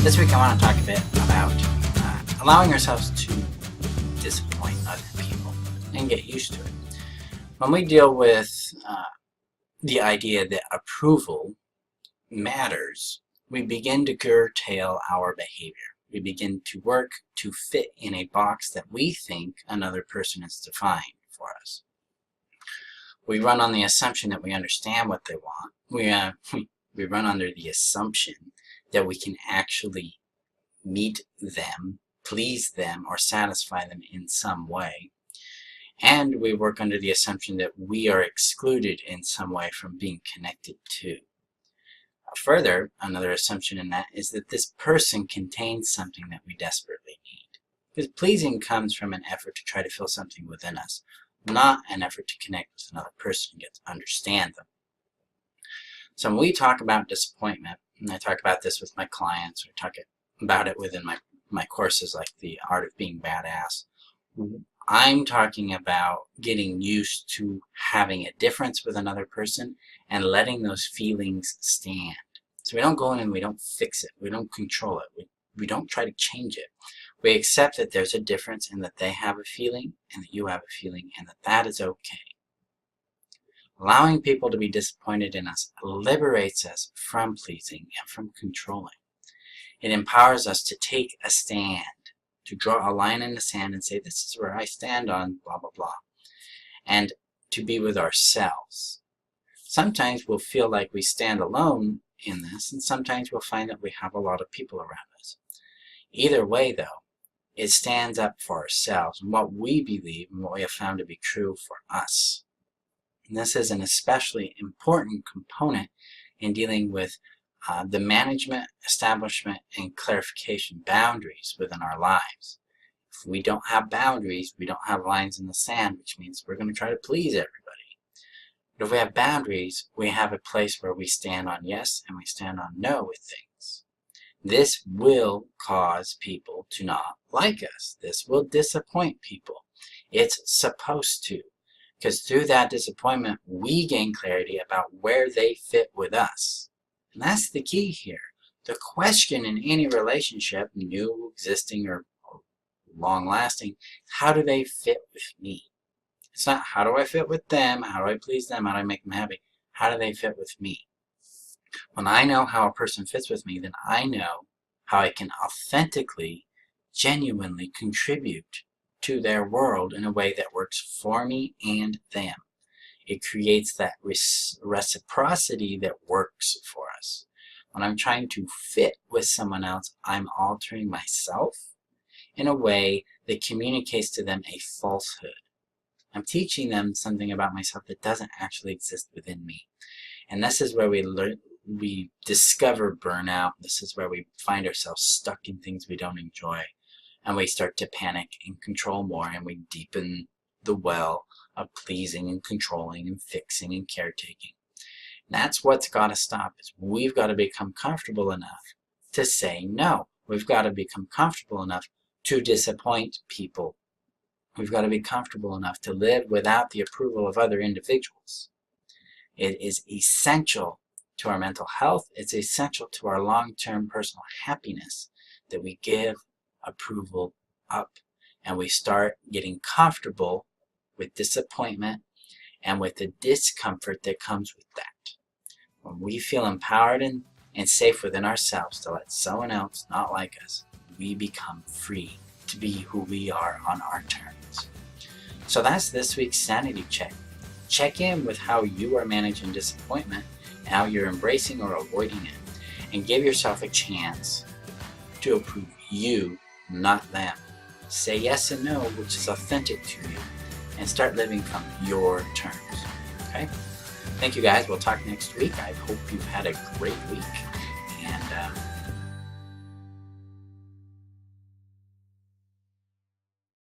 This week I want to talk a bit about allowing ourselves to disappoint other people and get used to it. When we deal with the idea that approval matters, we begin to curtail our behavior. We begin to work to fit in a box that we think another person has defined for us. We run on the assumption that we understand what they want. We run under the assumption that we can actually meet them, please them, or satisfy them in some way. And we work under the assumption that we are excluded in some way from being connected to. Further, another assumption in that is that this person contains something that we desperately need. Because pleasing comes from an effort to try to fill something within us, not an effort to connect with another person and get to understand them. So when we talk about disappointment, and I talk about this with my clients, or talk about it within my courses like The Art of Being Badass, I'm talking about getting used to having a difference with another person and letting those feelings stand. So we don't go in and we don't fix it. We don't control it. We don't try to change it. We accept that there's a difference and that they have a feeling and that you have a feeling and that that is okay. Allowing people to be disappointed in us liberates us from pleasing and from controlling. It empowers us to take a stand, to draw a line in the sand and say, this is where I stand on blah, blah, blah, and to be with ourselves. Sometimes we'll feel like we stand alone in this, and sometimes we'll find that we have a lot of people around us. Either way, though, it stands up for ourselves and what we believe and what we have found to be true for us. And this is an especially important component in dealing with the management, establishment, and clarification boundaries within our lives. If we don't have boundaries, we don't have lines in the sand, which means we're going to try to please everybody. But if we have boundaries, we have a place where we stand on yes and we stand on no with things. This will cause people to not like us. This will disappoint people. It's supposed to. Because through that disappointment, we gain clarity about where they fit with us. And that's the key here. The question in any relationship, new, existing, or long-lasting, how do they fit with me? It's not how do I fit with them, how do I please them, how do I make them happy? How do they fit with me? When I know how a person fits with me, then I know how I can authentically, genuinely contribute to their world in a way that works for me and them. It creates that reciprocity that works for us. When I'm trying to fit with someone else, I'm altering myself in a way that communicates to them a falsehood. I'm teaching them something about myself that doesn't actually exist within me. And this is where we discover burnout. This is where we find ourselves stuck in things we don't enjoy. And we start to panic and control more, and we deepen the well of pleasing and controlling and fixing and caretaking. And that's what's got to stop. Is we've got to become comfortable enough to say no. We've got to become comfortable enough to disappoint people. We've got to be comfortable enough to live without the approval of other individuals. It is essential to our mental health. It's essential to our long-term personal happiness that we give approval up and we start getting comfortable with disappointment and with the discomfort that comes with that. When we feel empowered and safe within ourselves to let someone else not like us, we become free to be who we are on our terms. So that's this week's Sanity Check. Check in with how you are managing disappointment and how you're embracing or avoiding it, and give yourself a chance to approve you, not them. Say yes and no, which is authentic to you, and start living from your terms. Okay? Thank you guys. We'll talk next week. I hope you've had a great week, and